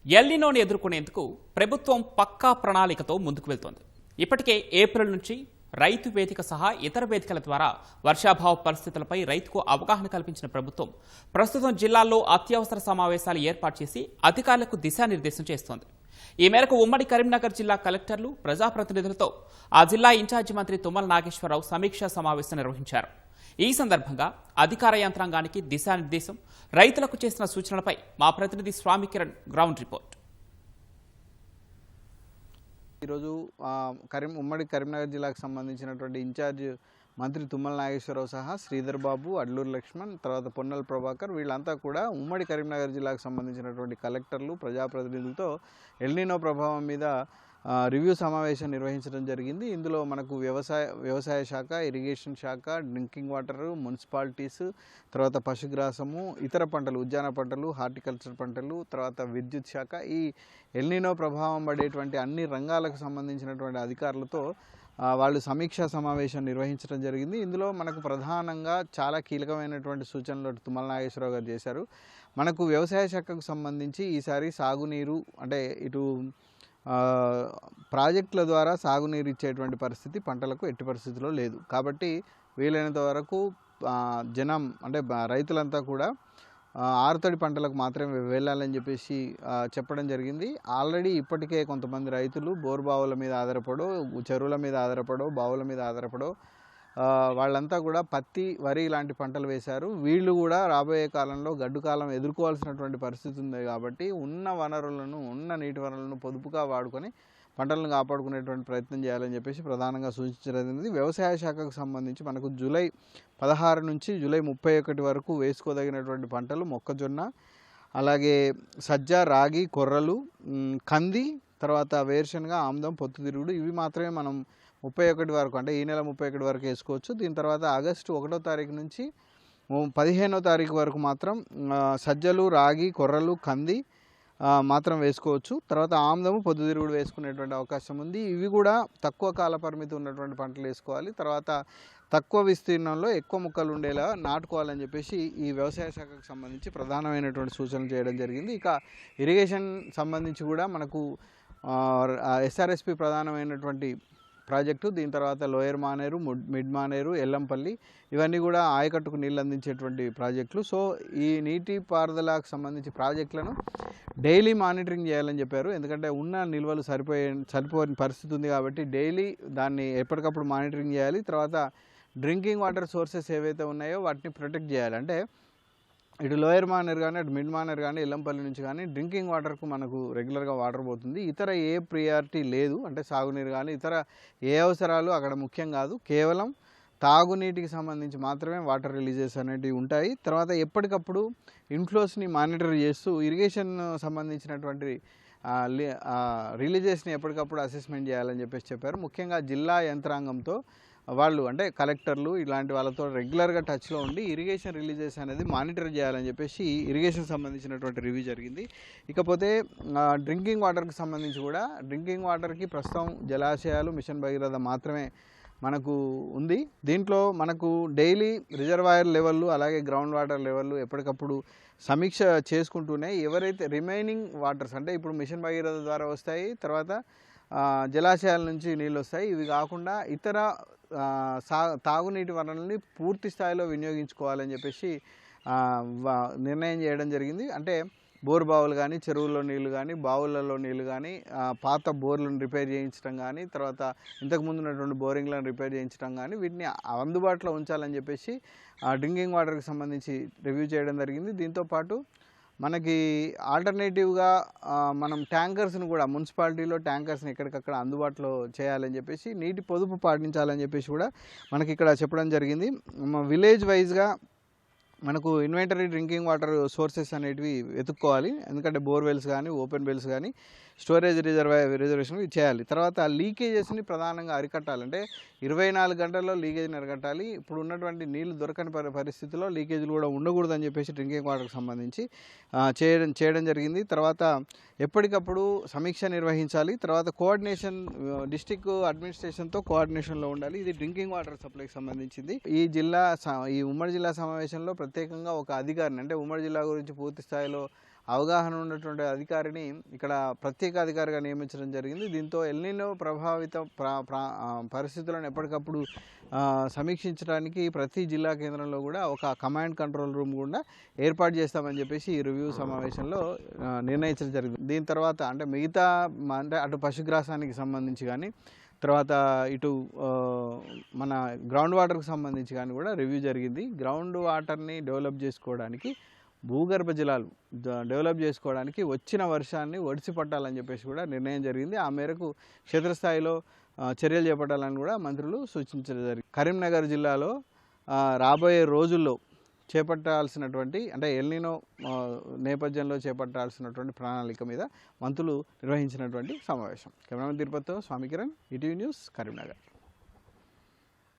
ఎల్నినోను ఎదుర్కొనేందుకు ప్రభుత్వం పక్కా ప్రణాళికతో ముందుకు వెళ్తోంది. ఇప్పటికే ఏప్రిల్ నుంచి రైతు వేదిక సహా ఇతర వేదికల ద్వారా వర్షాభావ పరిస్థితులపై రైతుకు అవగాహన కల్పించిన ప్రభుత్వం ప్రస్తుతం జిల్లాల్లో అత్యవసర సమావేశాలు ఏర్పాటు చేసి అధికారులకు దిశానిర్దేశం చేస్తోంది. ఈ మేరకు ఉమ్మడి కరీంనగర్ జిల్లా కలెక్టర్లు, ప్రజాప్రతినిధులతో ఆ జిల్లా ఇన్ఛార్జి మంత్రి తుమ్మల నాగేశ్వరరావు సమీక్షా సమావేశం నిర్వహించారు. ఈ సందర్భంగా అధికార యంత్రాంగానికి దిశానిర్దేశం, రైతులకు చేసిన సూచనలపై మా ప్రతినిధి స్వామి కిరణ్ గ్రౌండ్ రిపోర్ట్. ఈరోజు ఉమ్మడి కరీంనగర్ జిల్లాకు సంబంధించినటువంటి ఇన్ఛార్జ్ మంత్రి తుమ్మల నాగేశ్వరరావు సహా శ్రీధర్ బాబు, అడ్లూరు లక్ష్మణ్, తర్వాత పొన్నల ప్రభాకర్ వీళ్ళంతా కూడా ఉమ్మడి కరీంనగర్ జిల్లాకు సంబంధించినటువంటి కలెక్టర్లు, ప్రజాప్రతినిధులతో ఎల్నినో ప్రభావం మీద రివ్యూ సమావేశం నిర్వహించడం జరిగింది. ఇందులో మనకు వ్యవసాయ శాఖ, ఇరిగేషన్ శాఖ, డ్రింకింగ్ వాటర్, మున్సిపాలిటీస్, తర్వాత పశుగ్రాసము, ఇతర పంటలు, ఉద్యాన పంటలు, హార్టికల్చర్ పంటలు, తర్వాత విద్యుత్ శాఖ, ఈ ఎల్నినో ప్రభావం పడేటువంటి అన్ని రంగాలకు సంబంధించినటువంటి అధికారులతో వాళ్ళు సమీక్షా సమావేశం నిర్వహించడం జరిగింది. ఇందులో మనకు ప్రధానంగా చాలా కీలకమైనటువంటి సూచనలు తుమ్మల నాగేశ్వరరావు గారు చేశారు. మనకు వ్యవసాయ శాఖకు సంబంధించి ఈసారి సాగునీరు అంటే ఇటు ప్రాజెక్టుల ద్వారా సాగునీరు ఇచ్చేటువంటి పరిస్థితి పంటలకు ఎట్టి పరిస్థితిలో లేదు. కాబట్టి వీలైనంత వరకు జనం అంటే రైతులంతా కూడా ఆరుతడి పంటలకు మాత్రమే వెళ్ళాలని చెప్పేసి చెప్పడం జరిగింది. ఆల్రెడీ ఇప్పటికే కొంతమంది రైతులు బోర్బావుల మీద ఆధారపడో, చెరువుల మీద ఆధారపడో, బావుల మీద ఆధారపడో వాళ్ళంతా కూడా పత్తి, వరి ఇలాంటి పంటలు వేశారు. వీళ్ళు కూడా రాబోయే కాలంలో గడ్డు కాలం ఎదుర్కోవాల్సినటువంటి పరిస్థితి ఉంది. కాబట్టి ఉన్న నీటి వనరులను పొదుపుగా వాడుకొని పంటలను కాపాడుకునేటువంటి ప్రయత్నం చేయాలని చెప్పేసి ప్రధానంగా సూచించడం. వ్యవసాయ శాఖకు సంబంధించి మనకు జూలై 16 నుంచి జూలై 31 వరకు వేసుకోదగినటువంటి పంటలు మొక్కజొన్న, అలాగే సజ్జ, రాగి, కొర్రలు, కంది, తర్వాత వేరుశనగ, ఆముదం, పొత్తుతిరుగుడు ఇవి మాత్రమే మనం 31 వరకు అంటే ఈ నెల 31 వరకు వేసుకోవచ్చు. దీని తర్వాత ఆగస్టు 1వ తారీఖు నుంచి 15వ తారీఖు వరకు మాత్రం సజ్జలు, రాగి, కొర్రలు, కంది మాత్రం వేసుకోవచ్చు. తర్వాత ఆముదము, పొద్దుతిరుగుడు వేసుకునేటువంటి అవకాశం ఉంది. ఇవి కూడా తక్కువ కాల పరిమితి ఉన్నటువంటి పంటలు వేసుకోవాలి. తర్వాత తక్కువ విస్తీర్ణంలో ఎక్కువ మొక్కలు ఉండేలా నాటుకోవాలని చెప్పేసి ఈ వ్యవసాయ శాఖకు సంబంధించి ప్రధానమైనటువంటి సూచనలు చేయడం జరిగింది. ఇక ఇరిగేషన్ సంబంధించి కూడా మనకు ఎస్ఆర్ఎస్పి ప్రధానమైనటువంటి ప్రాజెక్టు, దీని తర్వాత లోయర్ మానేరు, మిడ్ మానేరు, ఎల్లంపల్లి ఇవన్నీ కూడా ఆయకట్టుకు నీళ్ళు అందించేటువంటి ప్రాజెక్టులు. సో ఈ నీటి పారుదలకు సంబంధించి ప్రాజెక్టులను డైలీ మానిటరింగ్ చేయాలని చెప్పారు. ఎందుకంటే ఉన్న నిల్వలు సరిపోని పరిస్థితి ఉంది కాబట్టి డైలీ దాన్ని ఎప్పటికప్పుడు మానిటరింగ్ చేయాలి. తర్వాత డ్రింకింగ్ వాటర్ సోర్సెస్ ఏవైతే ఉన్నాయో వాటిని ప్రొటెక్ట్ చేయాలి. అంటే ఇటు లోయర్ మానేర్ కానీ, అటు మిడ్ మానేర్ కానీ, ఎల్లంపల్లి నుంచి కానీ డ్రింకింగ్ వాటర్కు మనకు రెగ్యులర్గా వాటర్ పోతుంది. ఇతర ఏ ప్రియారిటీ లేదు. అంటే సాగునీరు కానీ ఇతర ఏ అవసరాలు అక్కడ ముఖ్యం కాదు. కేవలం తాగునీటికి సంబంధించి మాత్రమే వాటర్ రిలీజెస్ అనేటివి ఉంటాయి. తర్వాత ఎప్పటికప్పుడు ఇన్ఫ్లోస్ని మానిటర్ చేస్తూ ఇరిగేషన్ సంబంధించినటువంటి రిలీజెస్ని ఎప్పటికప్పుడు అసెస్మెంట్ చేయాలని చెప్పేసి చెప్పారు. ముఖ్యంగా జిల్లా యంత్రాంగంతో వాళ్ళు అంటే కలెక్టర్లు ఇలాంటి వాళ్ళతో రెగ్యులర్గా టచ్లో ఉండి ఇరిగేషన్ రిలీజెస్ అనేది మానిటర్ చేయాలని చెప్పేసి ఇరిగేషన్ సంబంధించినటువంటి రివ్యూ జరిగింది. ఇకపోతే డ్రింకింగ్ వాటర్కి సంబంధించి కూడా డ్రింకింగ్ వాటర్కి ప్రస్తుతం జలాశయాలు, మిషన్ భగీరథ మాత్రమే మనకు ఉంది. దీంట్లో మనకు డైలీ రిజర్వాయర్ లెవెల్లు అలాగే గ్రౌండ్ వాటర్ లెవెల్లు ఎప్పటికప్పుడు సమీక్ష చేసుకుంటూనే ఎవరైతే రిమైనింగ్ వాటర్స్ అంటే ఇప్పుడు మిషన్ భగీరథ ద్వారా వస్తాయి, తర్వాత జలాశయాల నుంచి నీళ్ళు వస్తాయి, ఇవి కాకుండా ఇతర తాగునీటి వనరుల్ని పూర్తి స్థాయిలో వినియోగించుకోవాలని చెప్పేసి నిర్ణయం చేయడం జరిగింది. అంటే బోర్ బావులు కానీ, చెరువుల్లో నీళ్లు కానీ, బావులలో నీళ్లు కానీ, పాత బోర్లను రిపేర్ చేయించడం కానీ, తర్వాత ఇంతకుముందు ఉన్నటువంటి బోరింగ్లను రిపేర్ చేయించడం కానీ వీటిని అందుబాటులో ఉంచాలని చెప్పేసి డ్రింకింగ్ వాటర్కి సంబంధించి రివ్యూ చేయడం జరిగింది. దీంతోపాటు మనకి ఆల్టర్నేటివ్గా మనం ట్యాంకర్స్ని కూడా మున్సిపాలిటీలో ట్యాంకర్స్ని ఎక్కడికక్కడ అందుబాటులో చేయాలని చెప్పేసి నీటి పొదుపు పాటించాలని చెప్పేసి కూడా మనకి ఇక్కడ చెప్పడం జరిగింది. విలేజ్ వైజ్గా మనకు ఇన్వెంటరీ డ్రింకింగ్ వాటర్ సోర్సెస్ అనేటివి వెతుక్కోవాలి. ఎందుకంటే బోర్వెల్స్ కానీ, ఓపెన్ వెల్స్ కానీ, స్టోరేజ్ రిజర్వేషన్ చేయాలి. తర్వాత లీకేజెస్ని ప్రధానంగా అరికట్టాలి. అంటే 24 గంటల్లో లీకేజ్ని అరికట్టాలి. ఇప్పుడు ఉన్నటువంటి నీళ్లు దొరకని పరిస్థితుల్లో లీకేజ్లు కూడా ఉండకూడదని చెప్పేసి డ్రింకింగ్ వాటర్కి సంబంధించి చేయడం జరిగింది. తర్వాత ఎప్పటికప్పుడు సమీక్ష నిర్వహించాలి. తర్వాత కోఆర్డినేషన్ డిస్ట్రిక్ట్ అడ్మినిస్ట్రేషన్తో కోఆర్డినేషన్లో ఉండాలి. ఇది డ్రింకింగ్ వాటర్ సప్లైకి సంబంధించింది. ఈ ఉమ్మడి జిల్లా సమావేశంలో ప్రత్యేకంగా ఒక అధికారిని అంటే ఉమ్మడి జిల్లా గురించి పూర్తి స్థాయిలో అవగాహన ఉన్నటువంటి అధికారిని ఇక్కడ ప్రత్యేక అధికారిగా నియమించడం జరిగింది. దీంతో ఎల్నినో ప్రభావిత పరిస్థితులను ఎప్పటికప్పుడు సమీక్షించడానికి ప్రతి జిల్లా కేంద్రంలో కూడా ఒక కమాండ్ కంట్రోల్ రూమ్ కూడా ఏర్పాటు చేస్తామని చెప్పేసి ఈ రివ్యూ సమావేశంలో నిర్ణయించడం జరిగింది. దీని తర్వాత అంటే మిగతా అంటే అటు పశుగ్రాసానికి సంబంధించి కానీ తర్వాత ఇటు మన గ్రౌండ్ వాటర్కి సంబంధించి కానీ కూడా రివ్యూ జరిగింది. గ్రౌండ్ వాటర్ని డెవలప్ చేసుకోవడానికి భూగర్భ జలాలు డెవలప్ చేసుకోవడానికి వచ్చిన వర్షాన్ని ఒడిసి పట్టాలని చెప్పేసి కూడా నిర్ణయం జరిగింది. ఆ మేరకు క్షేత్రస్థాయిలో చర్యలు చేపట్టాలని కూడా మంత్రులు సూచించడం జరిగింది. కరీంనగర్ జిల్లాలో రాబోయే రోజుల్లో చేపట్టాల్సినటువంటి అంటే ఎల్నినో నేపథ్యంలో చేపట్టాల్సినటువంటి ప్రణాళిక మీద మంత్రులు నిర్వహించినటువంటి సమావేశం. కెమెరామెన్ తిరుపతితో స్వామి కిరణ్, ఈటీవీ న్యూస్, కరీంనగర్.